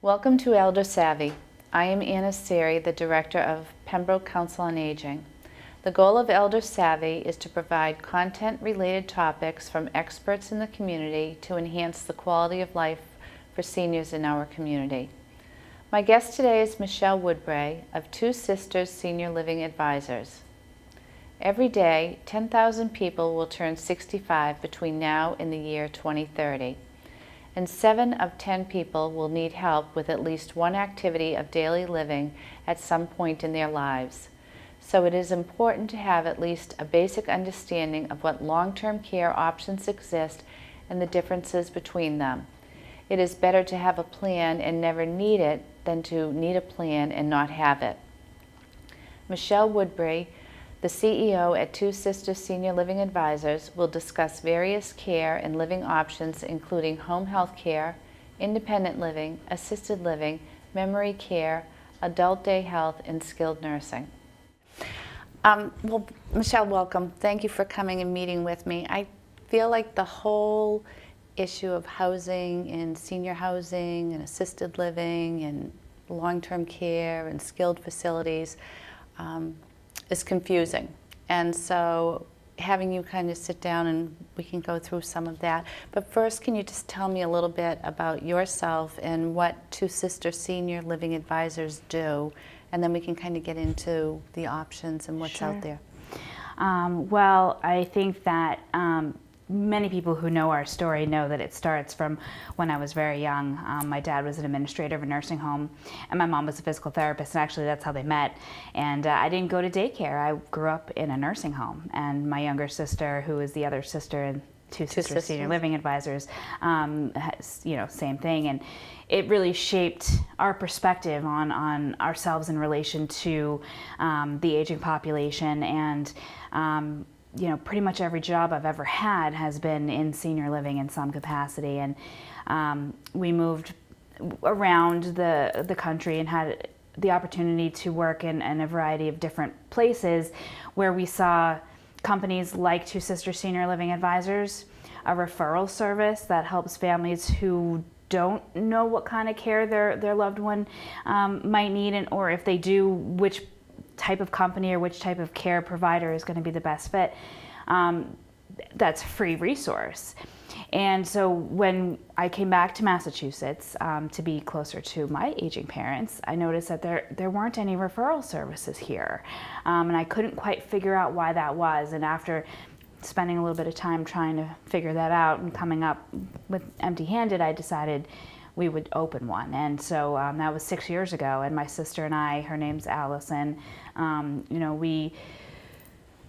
Welcome to Elder Savvy. I am Anna Seri, the Director of Pembroke Council on Aging. The goal of Elder Savvy is to provide content-related topics from experts in the community to enhance the quality of life for seniors in our community. My guest today is Michelle Woodbray of 2Sisters Senior Living Advisors. Every day, 10,000 people will turn 65 between now and the year 2030. And 7 of 10 people will need help with at least one activity of daily living at some point in their lives. So it is important to have at least a basic understanding of what long-term care options exist and the differences between them. It is better to have a plan and never need it than to need a plan and not have it. Michelle Woodbray, the CEO at 2Sisters Senior Living Advisors, will discuss various care and living options including home health care, independent living, assisted living, memory care, adult day health, and skilled nursing. Well, Michelle, welcome. Thank you for coming and meeting with me. I feel like the whole issue of housing and senior housing and assisted living and long-term care and skilled facilities is confusing. And so having you kind of sit down and we can go through some of that. But first, can you just tell me a little bit about yourself and what 2Sisters Senior Living Advisors do? And then we can kind of get into the options and what's out there. Well, I think that many people who know our story know that it starts from when I was very young. My dad was an administrator of a nursing home, and my mom was a physical therapist, and actually that's how they met. And I didn't go to daycare. I grew up in a nursing home, and my younger sister, who is the other sister in 2Sisters Senior Living Advisors, same thing. And it really shaped our perspective on ourselves in relation to the aging population. And pretty much every job I've ever had has been in senior living in some capacity. And we moved around the country and had the opportunity to work in a variety of different places where we saw companies like 2Sisters Senior Living Advisors, a referral service that helps families who don't know what kind of care their loved one might need, or if they do, which type of company or which type of care provider is going to be the best fit. That's a free resource. And so when I came back to Massachusetts to be closer to my aging parents, I noticed that there weren't any referral services here. And I couldn't quite figure out why that was. And after spending a little bit of time trying to figure that out and coming up with empty-handed, I decided we would open one. And so that was 6 years ago, and my sister and I, her name's Allison, we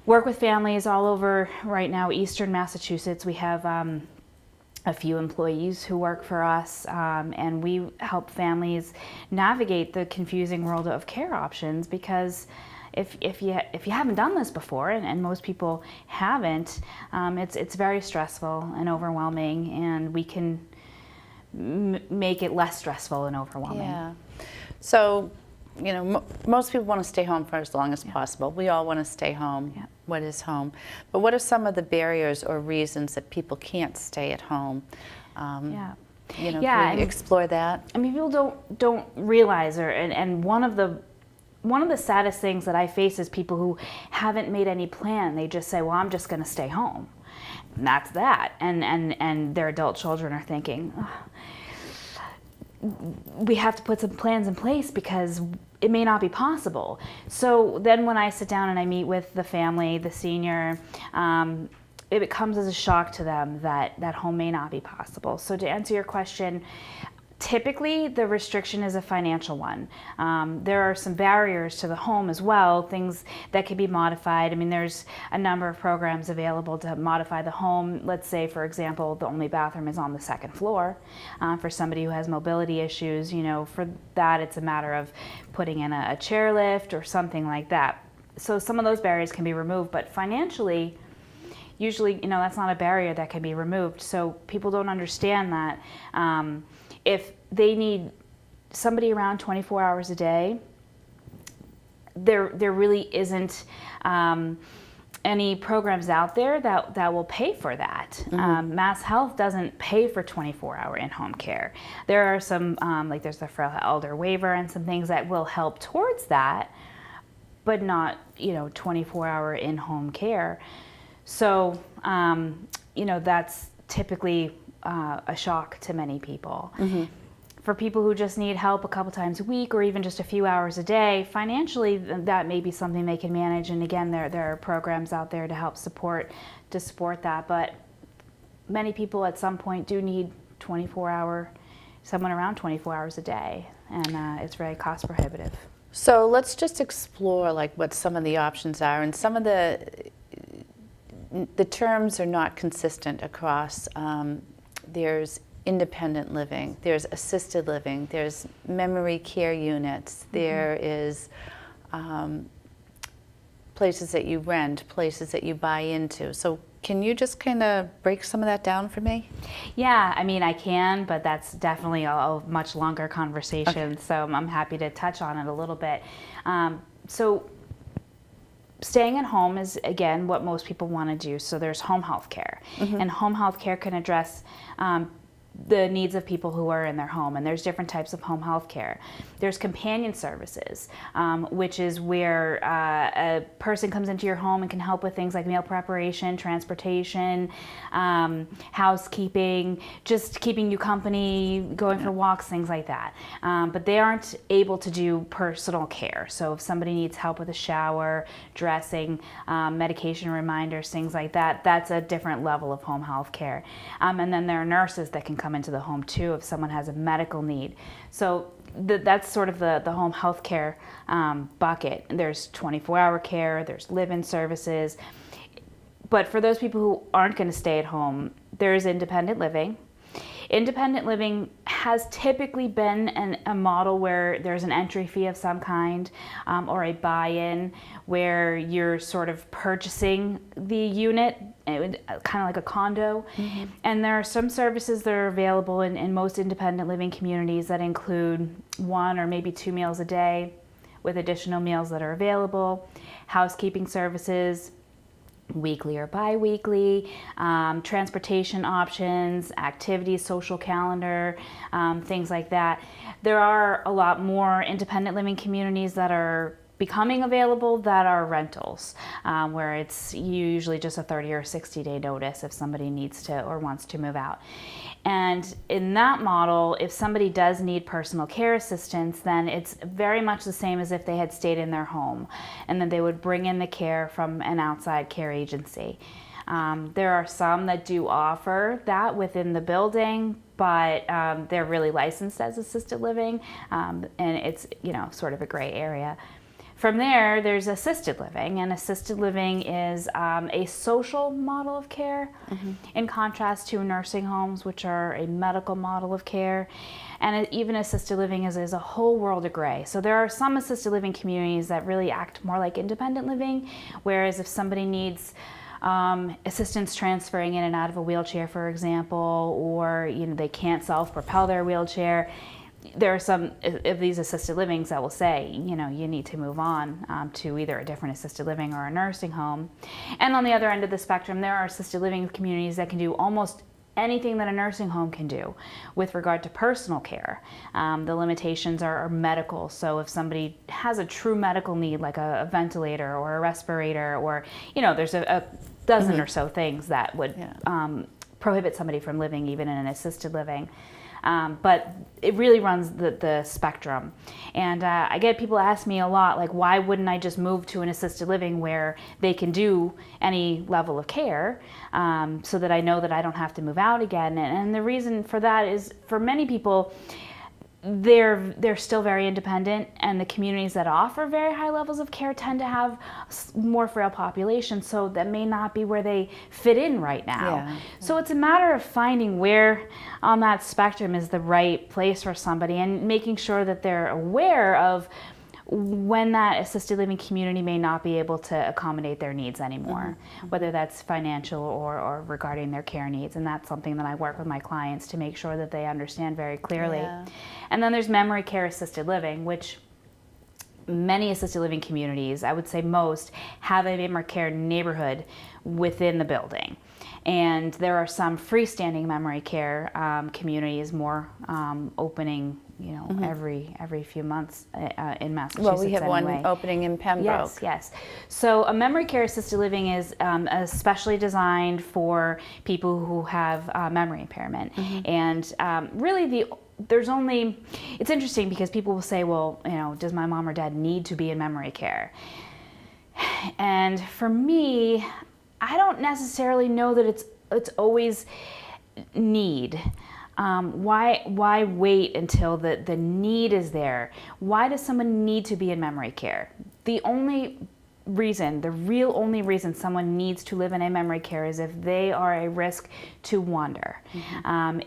work with families all over right now, Eastern Massachusetts. We have a few employees who work for us, and we help families navigate the confusing world of care options, because if you haven't done this before, and most people haven't, it's very stressful and overwhelming, and we can make it less stressful and overwhelming. Yeah. So, most people want to stay home for as long as possible. We all want to stay home. Yeah. What is home? But what are some of the barriers or reasons that people can't stay at home? Can we explore that? I mean, people don't realize, and one of the saddest things that I face is people who haven't made any plan. They just say, well, I'm just going to stay home. And that's that. And their adult children are thinking, we have to put some plans in place because it may not be possible. So then when I sit down and I meet with the family, the senior, it comes as a shock to them that home may not be possible. So to answer your question, typically the restriction is a financial one. There are some barriers to the home as well, things that can be modified. I mean, there's a number of programs available to modify the home. Let's say, for example, the only bathroom is on the second floor. For somebody who has mobility issues, for that it's a matter of putting in a chairlift or something like that. So some of those barriers can be removed, but financially, usually, that's not a barrier that can be removed. So people don't understand that. If they need somebody around 24 hours a day, there really isn't any programs out there that will pay for that. Mass Health doesn't pay for 24-hour in-home care. There are some, like there's the frail elder waiver and some things that will help towards that, but not, 24-hour in-home care. So, that's typically a shock to many people. For people who just need help a couple times a week or even just a few hours a day, financially that may be something they can manage. And again, there are programs out there to help support that. But many people at some point do need someone around 24 hours a day, and it's very cost prohibitive. So let's just explore like what some of the options are, and some of the terms are not consistent across. There's independent living, there's assisted living, there's memory care units, there is places that you rent, places that you buy into. So can you just kind of break some of that down for me? Yeah, I mean, I can, but that's definitely a much longer conversation. Okay. So I'm happy to touch on it a little bit. So staying at home is, again, what most people want to do. So there's home health care, and home health care can address the needs of people who are in their home, and there's different types of home health care. There's companion services, which is where a person comes into your home and can help with things like meal preparation, transportation, housekeeping, just keeping you company, going for walks, things like that. But they aren't able to do personal care. So if somebody needs help with a shower, dressing, medication reminders, things like that, that's a different level of home health care. And then there are nurses that can come into the home too if someone has a medical need. So that's sort of the home health care bucket. There's 24-hour care, there's live-in services. But for those people who aren't going to stay at home, there's independent living. Independent living has typically been a model where there's an entry fee of some kind, or a buy-in where you're sort of purchasing the unit, kind of like a condo. And there are some services that are available in most independent living communities that include 1 or maybe 2 meals a day with additional meals that are available, housekeeping services, weekly or bi-weekly, transportation options, activities, social calendar, things like that. There are a lot more independent living communities that are becoming available that are rentals, where it's usually just a 30 or 60-day notice if somebody needs to or wants to move out. And in that model, if somebody does need personal care assistance, then it's very much the same as if they had stayed in their home, and then they would bring in the care from an outside care agency. There are some that do offer that within the building, but they're really licensed as assisted living, and it's sort of a gray area. From there, there's assisted living, and assisted living is a social model of care, in contrast to nursing homes, which are a medical model of care. And even assisted living is a whole world of gray. So there are some assisted living communities that really act more like independent living, whereas if somebody needs assistance transferring in and out of a wheelchair, for example, or they can't self-propel their wheelchair, there are some of these assisted livings that will say, you need to move on to either a different assisted living or a nursing home. And on the other end of the spectrum, there are assisted living communities that can do almost anything that a nursing home can do with regard to personal care. The limitations are medical. So if somebody has a true medical need, like a ventilator or a respirator, or, there's a dozen or so things that would prohibit somebody from living even in an assisted living. But it really runs the spectrum. And I get people ask me a lot, like, why wouldn't I just move to an assisted living where they can do any level of care, so that I know that I don't have to move out again? And the reason for that is, for many people, they're still very independent, and the communities that offer very high levels of care tend to have more frail populations, so that may not be where they fit in right now. So it's a matter of finding where on that spectrum is the right place for somebody, and making sure that they're aware of when that assisted living community may not be able to accommodate their needs anymore, whether that's financial or regarding their care needs. And that's something that I work with my clients to make sure that they understand very clearly. And then there's memory care assisted living, which many assisted living communities, I would say most, have a memory care neighborhood within the building. And there are some freestanding memory care communities, more opening, every few months in Massachusetts. Well, we have anyway. one opening in Pembroke. Yes. So a memory care assisted living is especially designed for people who have memory impairment. And really it's interesting because people will say, well, does my mom or dad need to be in memory care? And for me, I don't necessarily know that it's always need. Why wait until the need is there? Why does someone need to be in memory care? The real only reason someone needs to live in a memory care is if they are a risk to wander.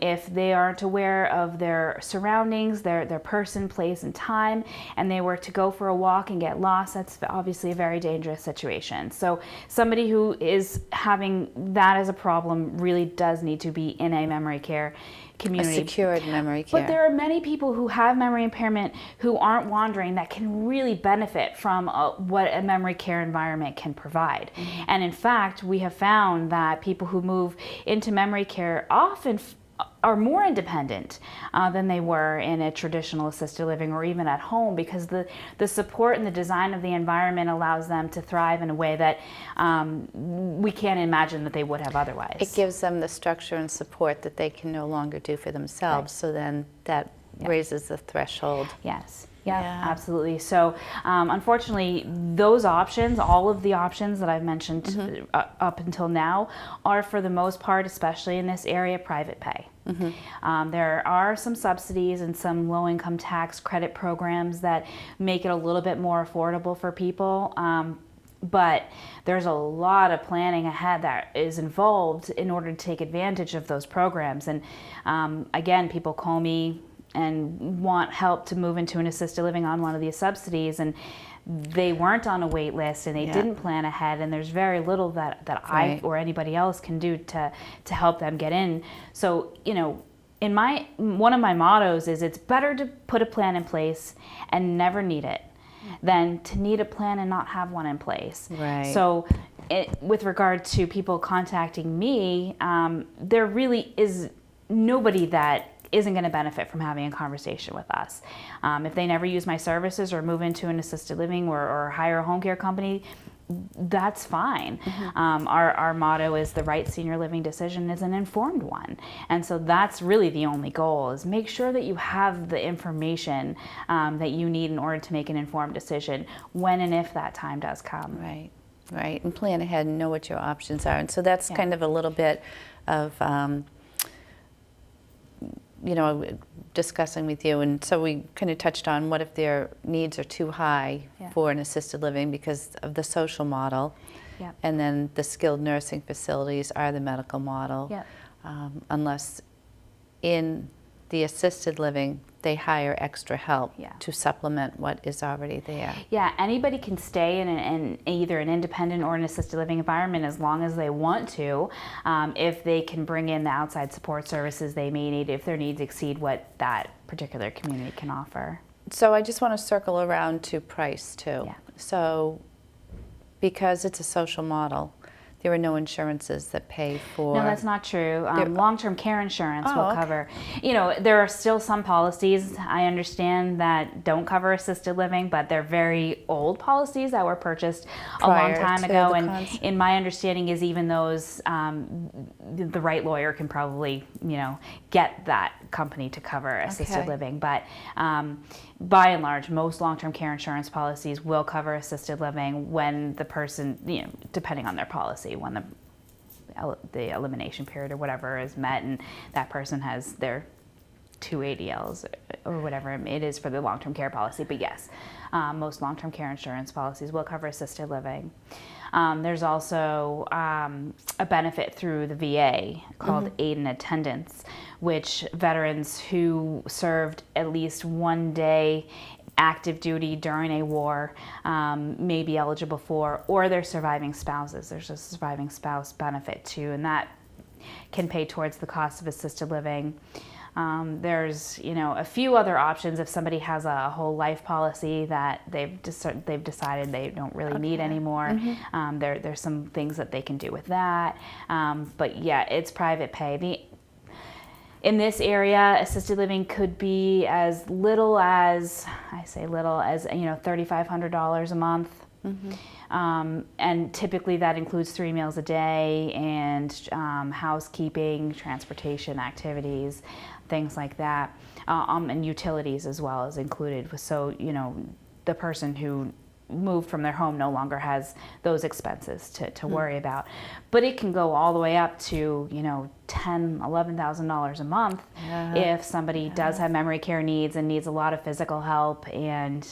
If they aren't aware of their surroundings, their person, place, and time, and they were to go for a walk and get lost, that's obviously a very dangerous situation. So somebody who is having that as a problem really does need to be in a memory care community. A secured memory care. But there are many people who have memory impairment who aren't wandering that can really benefit from what a memory care environment can provide. And in fact, we have found that people who move into memory care often are more independent than they were in a traditional assisted living or even at home, because the support and the design of the environment allows them to thrive in a way that we can't imagine that they would have otherwise. It gives them the structure and support that they can no longer do for themselves. Right. So then that raises the threshold. Yes. Yeah, absolutely. So unfortunately, those options, all of the options that I've mentioned up until now, are for the most part, especially in this area, private pay. There are some subsidies and some low-income tax credit programs that make it a little bit more affordable for people. But there's a lot of planning ahead that is involved in order to take advantage of those programs. And again, people call me and want help to move into an assisted living on one of these subsidies, and they weren't on a wait list and they didn't plan ahead, and there's very little that I or anybody else can do to help them get in. So, one of my mottos is it's better to put a plan in place and never need it than to need a plan and not have one in place. Right. So with regard to people contacting me, there really is nobody that isn't going to benefit from having a conversation with us. If they never use my services or move into an assisted living or hire a home care company, that's fine. Our motto is the right senior living decision is an informed one. And so that's really the only goal, is make sure that you have the information that you need in order to make an informed decision when and if that time does come. Right. And plan ahead and know what your options are. And so that's kind of a little bit of discussing with you, and so we kind of touched on what if their needs are too high for an assisted living because of the social model, and then the skilled nursing facilities are the medical model, unless in the assisted living they hire extra help to supplement what is already there. Yeah, anybody can stay in either an independent or an assisted living environment as long as they want to, if they can bring in the outside support services they may need if their needs exceed what that particular community can offer. So I just want to circle around to price too. So because it's a social model, there are no insurances that pay for... No, that's not true. Long-term care insurance will cover. There are still some policies, I understand, that don't cover assisted living, but they're very old policies that were purchased a long time ago. And in my understanding is even those, the right lawyer can probably, get that company to cover assisted living. But by and large, most long-term care insurance policies will cover assisted living when the person, depending on their policy, when the elimination period or whatever is met and that person has their 2 ADLs or whatever it is for the long-term care policy. But yes, most long-term care insurance policies will cover assisted living. There's also a benefit through the VA called aid and attendance, which veterans who served at least 1 day active duty during a war may be eligible for, or their surviving spouses. There's a surviving spouse benefit too, and that can pay towards the cost of assisted living. There's, a few other options if somebody has a whole life policy that they've decided they don't really need anymore. There's some things that they can do with that. But yeah, it's private pay. In this area, assisted living could be as little as, $3,500 a month. And typically that includes 3 meals a day and housekeeping, transportation activities, things like that, and utilities as well is included. So, the person who moved from their home no longer has those expenses to worry about. But it can go all the way up to, $10,000, $11,000 a month if somebody does have memory care needs and needs a lot of physical help, and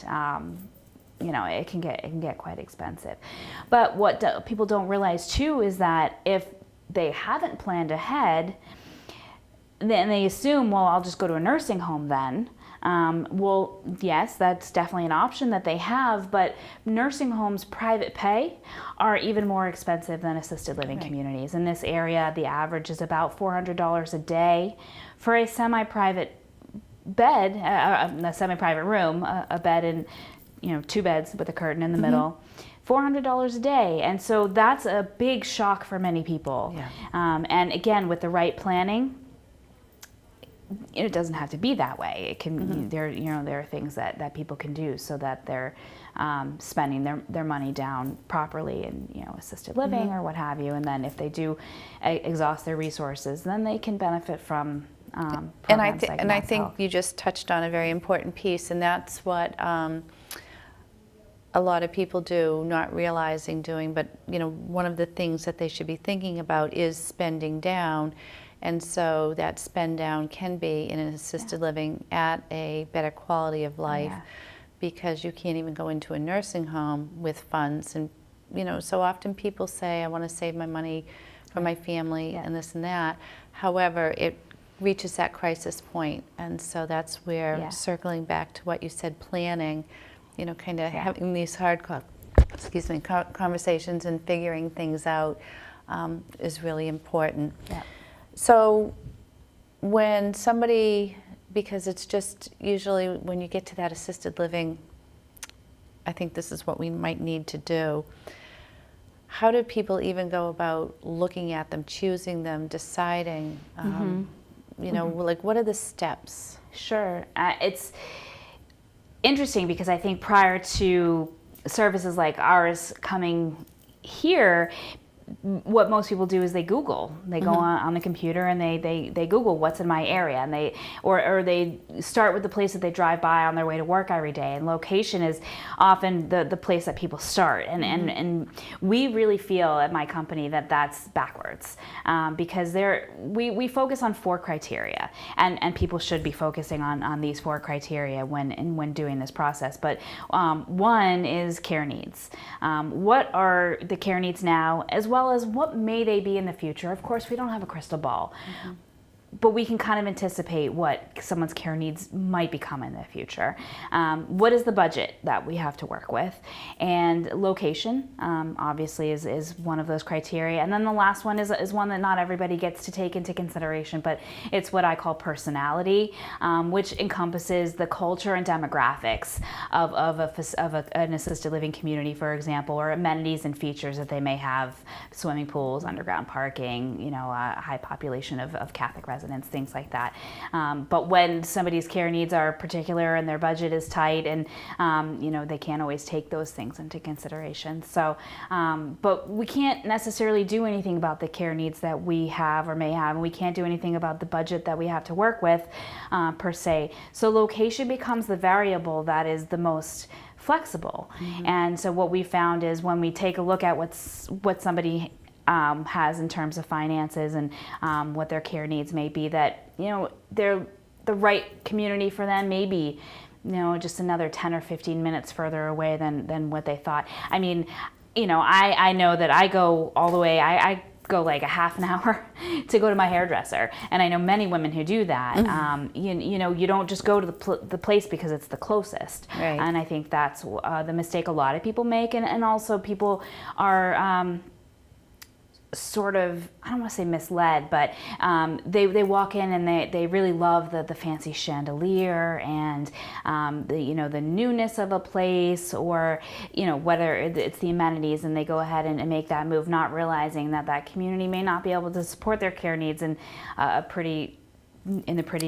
it can get quite expensive. But what people don't realize too is that if they haven't planned ahead, then they assume, well, I'll just go to a nursing home then. Well, yes, that's definitely an option that they have, but nursing homes, private pay, are even more expensive than assisted living communities. In this area, the average is about $400 a day for a semi-private bed, a semi-private room, a bed in 2 beds with a curtain in the middle, $400 a day. And so that's a big shock for many people. And again, with the right planning, it doesn't have to be that way. It can, there are things that people can do so that they're spending their money down properly in, assisted living or what have you. And then if they do exhaust their resources, then they can benefit from programs like And I Mass think Health. you just touched on a very important piece, and that's what a lot of people do, not realizing doing, but one of the things that they should be thinking about is spending down. And so that spend down can be in an assisted living at a better quality of life, because you can't even go into a nursing home with funds. And so often people say, I want to save my money for my family and this and that. However, it reaches that crisis point, and so that's where, circling back to what you said, planning, kind of having these hard conversations and figuring things out is really important. So when somebody, because it's just usually when you get to that assisted living, I think this is what we might need to do. How do people even go about looking at them, choosing them, deciding, like what are the steps? Sure. It's interesting because I think prior to services like ours coming here, what most people do is they Google. They go on the computer and they Google what's in my area, and they start with the place that they drive by on their way to work every day. And location is often the place that people start. And we really feel at my company that that's backwards, because we focus on 4 criteria, and people should be focusing on these 4 criteria when doing this process. But one is care needs. What are the care needs now, as well as what may they be in the future? Of course, we don't have a crystal ball, but we can kind of anticipate what someone's care needs might become in the future. What is the budget that we have to work with? And location, obviously, is one of those criteria. And then the last one is one that not everybody gets to take into consideration, but it's what I call personality, which encompasses the culture and demographics of an assisted living community, for example, or amenities and features that they may have: swimming pools, underground parking, a high population of Catholic residents, things like that. But when somebody's care needs are particular and their budget is tight, and they can't always take those things into consideration. So, but we can't necessarily do anything about the care needs that we have or may have, and we can't do anything about the budget that we have to work with per se. So location becomes the variable that is the most flexible. And so what we found is when we take a look at what somebody has in terms of finances and what their care needs may be, that they're the right community for them, maybe just another 10 or 15 minutes further away than what they thought. I mean, I know that I go all the way, I go like a half an hour to go to my hairdresser, and I know many women who do that. You don't just go to the place because it's the closest, and I think that's the mistake a lot of people make, and also people are sort of, I don't want to say misled, but they walk in and they really love the fancy chandelier and the newness of a place, or whether it's the amenities, and they go ahead and make that move, not realizing that community may not be able to support their care needs in the pretty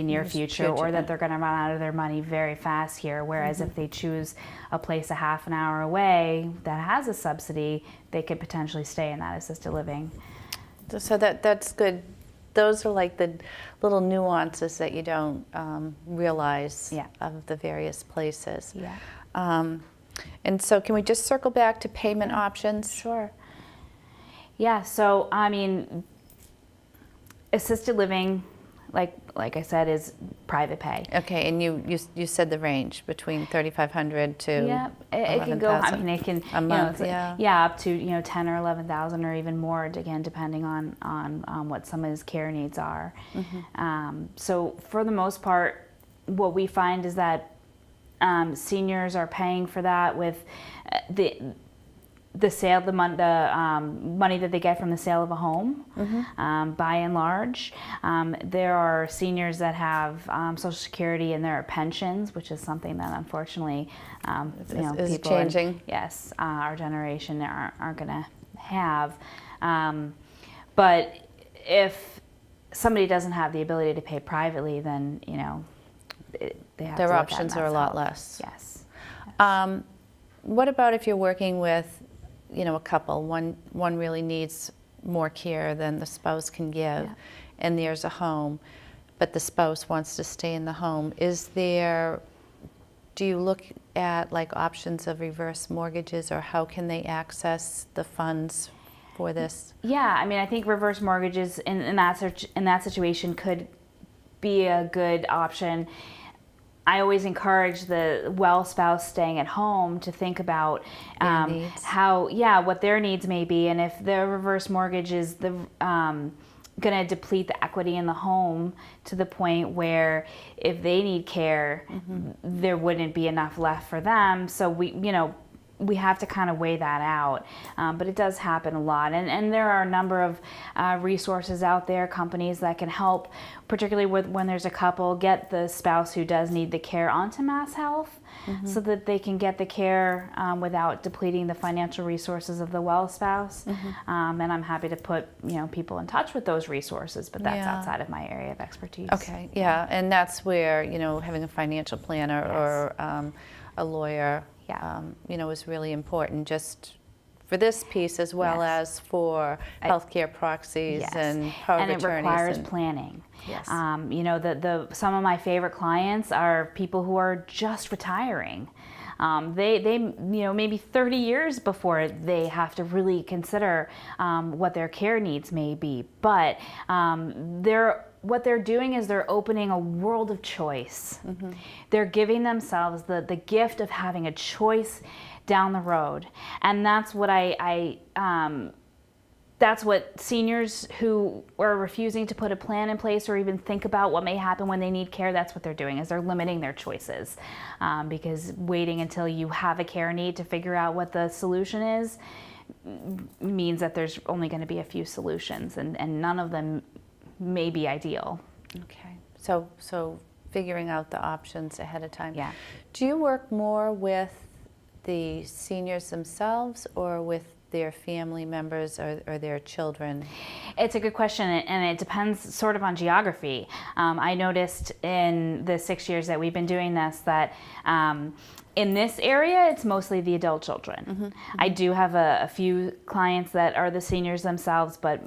near future, or that they're going to run out of their money very fast here. Whereas if they choose a place a half an hour away that has a subsidy, they could potentially stay in that assisted living. So that's good. Those are like the little nuances that you don't realize of the various places. Yeah. And so can we just circle back to payment options? Sure. Yeah, so I mean, assisted living, like I said, is private pay. Okay, and you said the range between $3,500 to it can go. I mean, it can a month, up to 10 or 11,000 or even more, again, depending on what someone's care needs are. So for the most part, what we find is that seniors are paying for that with the sale, the money that they get from the sale of a home, by and large. There are seniors that have Social Security, and there are pensions, which is something that unfortunately is people changing. Our generation aren't going to have. But if somebody doesn't have the ability to pay privately, then they have their options are a lot less. Yes. What about if you're working with a couple, one really needs more care than the spouse can give, and there's a home, but the spouse wants to stay in the home? Do you look at like options of reverse mortgages, or how can they access the funds for this? Yeah, I mean, I think reverse mortgages in that situation could be a good option. I always encourage the well spouse staying at home to think about what their needs may be, and if their reverse mortgage is going to deplete the equity in the home to the point where if they need care, there wouldn't be enough left for them. So we have to kind of weigh that out, but it does happen a lot, and there are a number of resources out there, companies that can help, particularly when there's a couple, get the spouse who does need the care onto Mass Health, so that they can get the care without depleting the financial resources of the well spouse. And I'm happy to put people in touch with those resources, but that's outside of my area of expertise. Okay, and that's where having a financial planner or a lawyer is really important, just for this piece as well as for healthcare proxies and power of attorneys. And it requires planning. Yes. Some of my favorite clients are people who are just retiring. They maybe 30 years before they have to really consider what their care needs may be, but what they're doing is they're opening a world of choice. They're giving themselves the gift of having a choice down the road, and that's what that's what seniors who are refusing to put a plan in place or even think about what may happen when they need care, that's what they're doing, is they're limiting their choices, because waiting until you have a care need to figure out what the solution is means that there's only going to be a few solutions, and none of them may be ideal. Okay, so figuring out the options ahead of time. Yeah. Do you work more with the seniors themselves or with their family members or their children? It's a good question, and it depends sort of on geography. I noticed in the 6 years that we've been doing this that in this area, it's mostly the adult children. I do have a few clients that are the seniors themselves, but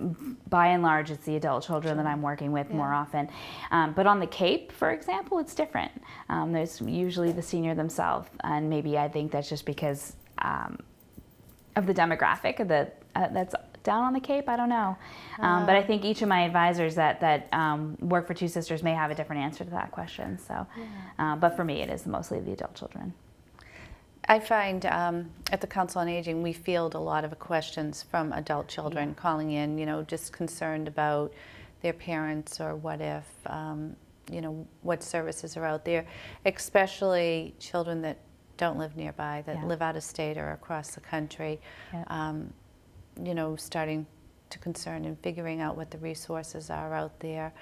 by and large, it's the adult children that I'm working with more often. But on the Cape, for example, it's different. There's usually the senior themselves, and maybe I think that's just because of the demographic of that's down on the Cape. I don't know, but I think each of my advisors that work for 2Sisters may have a different answer to that question. So, but for me, it is mostly the adult children. I find at the Council on Aging, we field a lot of questions from adult children calling in, just concerned about their parents or what if, what services are out there, especially children that don't live nearby, that live out of state or across the country, starting to concern in figuring out what the resources are out there.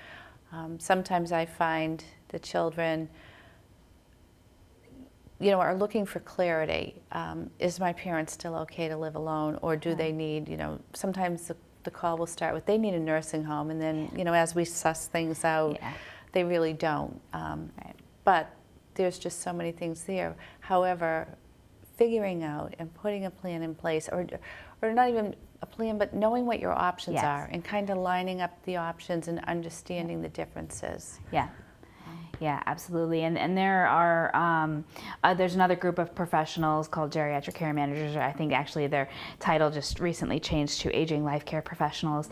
Sometimes I find the children, are looking for clarity. Is my parent still okay to live alone, or do they need, sometimes the call will start with, they need a nursing home, and then, as we suss things out, they really don't. But there's just so many things there. However, figuring out and putting a plan in place, or not even a plan, but knowing what your options are and kind of lining up the options and understanding the differences. Yeah, absolutely. And there are, there's another group of professionals called geriatric care managers. I think actually their title just recently changed to aging life care professionals.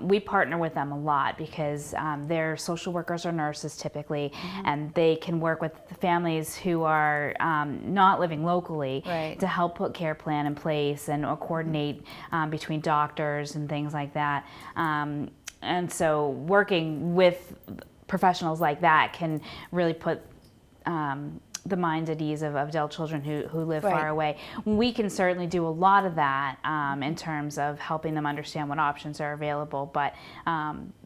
We partner with them a lot because they're social workers or nurses typically, and they can work with the families who are not living locally to help put care plan in place and or coordinate between doctors and things like that. And so working with professionals like that can really put the minds at ease of adult children who live far away. We can certainly do a lot of that in terms of helping them understand what options are available, but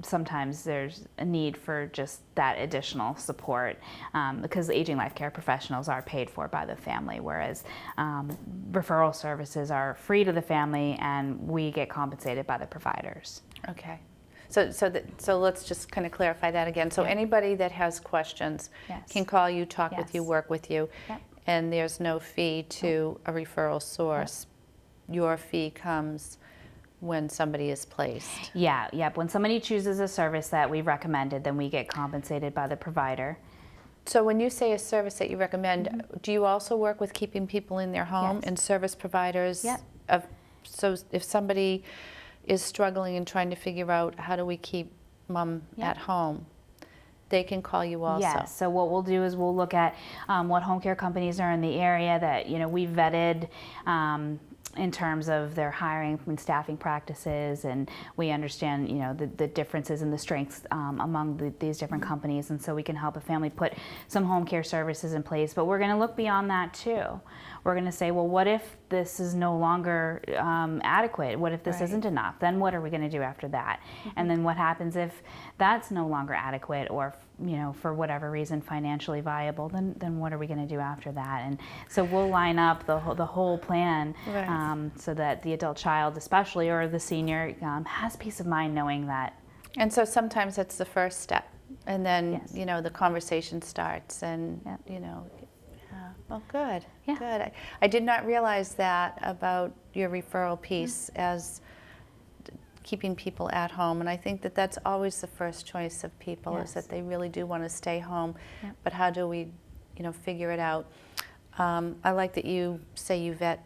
sometimes there's a need for just that additional support because aging life care professionals are paid for by the family, whereas referral services are free to the family and we get compensated by the providers. Okay. So let's just kind of clarify that again. So anybody that has questions can call you, talk with you, work with you, and there's no fee to a referral source. Your fee comes when somebody is placed. When somebody chooses a service that we recommended, then we get compensated by the provider. So when you say a service that you recommend, do you also work with keeping people in their home and service providers? So if somebody is struggling and trying to figure out how do we keep mom at home, they can call you also. Yes, so what we'll do is we'll look at what home care companies are in the area that we vetted in terms of their hiring and staffing practices, and we understand the differences and the strengths among these different companies, and so we can help a family put some home care services in place. But we're going to look beyond that too. We're going to say, well, what if this is no longer adequate? What if this isn't enough? Then what are we going to do after that? And then what happens if that's no longer adequate, or for whatever reason financially viable? Then what are we going to do after that? And so we'll line up the whole plan so that the adult child, especially, or the senior, has peace of mind knowing that. And so sometimes that's the first step, and then the conversation starts, and well, good. Good. I did not realize that about your referral piece as keeping people at home, and I think that that's always the first choice of people, is that they really do want to stay home, but how do we figure it out? I like that you say you vet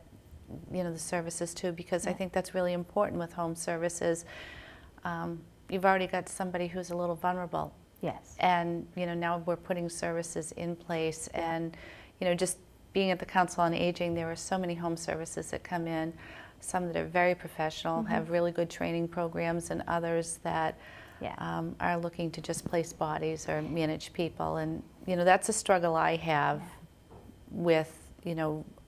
the services too, because I think that's really important with home services. You've already got somebody who's a little vulnerable, and now we're putting services in place, and just being at the Council on Aging, there are so many home services that come in, some that are very professional, have really good training programs, and others that are looking to just place bodies or manage people. And that's a struggle I have with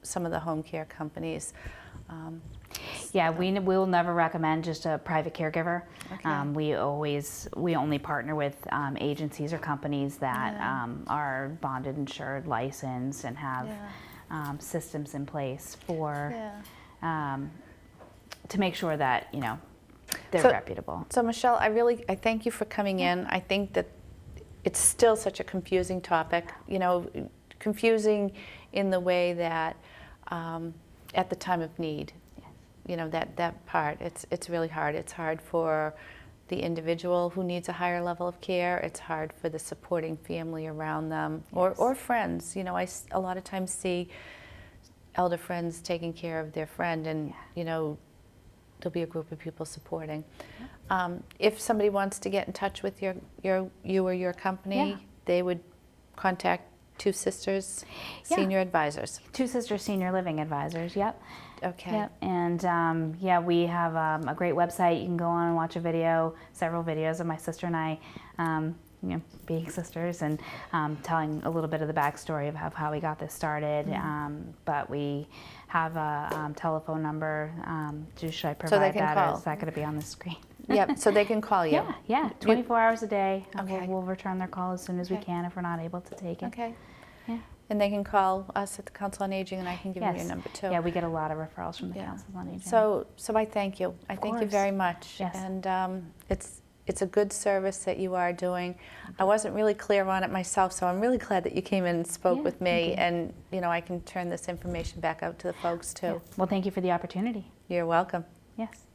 some of the home care companies. We will never recommend just a private caregiver. We only partner with agencies or companies that are bonded, insured, licensed, and have systems in place for to make sure that they're reputable. So Michelle, I thank you for coming in. I think that it's still such a confusing topic. Confusing in the way that at the time of need. That part, it's really hard. It's hard for the individual who needs a higher level of care. It's hard for the supporting family around them, or friends. I a lot of times see elder friends taking care of their friend, and there'll be a group of people supporting. If somebody wants to get in touch with you or your company, they would contact 2Sisters Senior Advisors. 2Sisters Senior Living Advisors, Okay. Yep. And we have a great website. You can go on and watch several videos of my sister and I, being sisters and telling a little bit of the backstory of how we got this started. But we have a telephone number. Should I provide they can that, call. or is that going to be on the screen? Yep, so they can call you. Yeah, 24 hours a day. Okay. We'll return their call as soon as we Okay. can if we're not able to take it. Okay. Yeah. And they can call us at the Council on Aging, and I can give them your Yes. number too. Yeah, we get a lot of referrals from the Yeah. councils on aging. So I thank you. I thank you course. very much. Yes. And it's a good service that you are doing. I wasn't really clear on it myself, so I'm really glad that you came in and spoke Yeah, with thank me. you. And I can turn this information back out to the folks too. Yeah. Well, thank you for the opportunity. You're welcome. Yes.